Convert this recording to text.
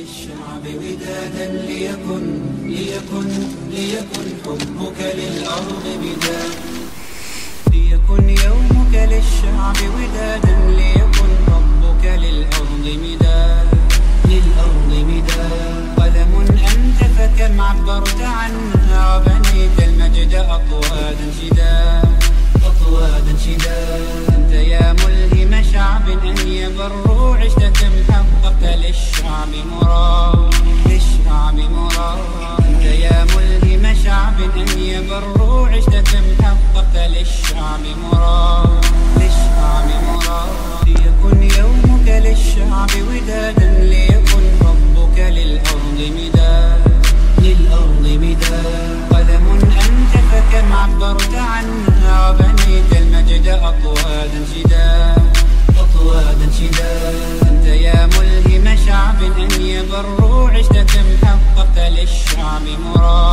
للشعب ودادا ليكن حبك للأرض بداد. ليكن يومك للشعب ودادا ليكن حبك للأرض مداد. قلم أنت فكم عبرت عنها وبنيت المجد أطوادا شداد. أنت يا ملهم شعب أن يبروا عشت كم حققت للشعب مراد. أنت يا ملهم شعب أن يبروا عشت كم حققت للشعب مراد. ليكن يومك للشعب ودادا ليكن حبك للأرض مداد. قلم أنت فكم عبرت عنها وبنيت المجد أطوادا شداد. أنت يا ملهم شعب أن يبروا عشت كم حققت للشعب مراد.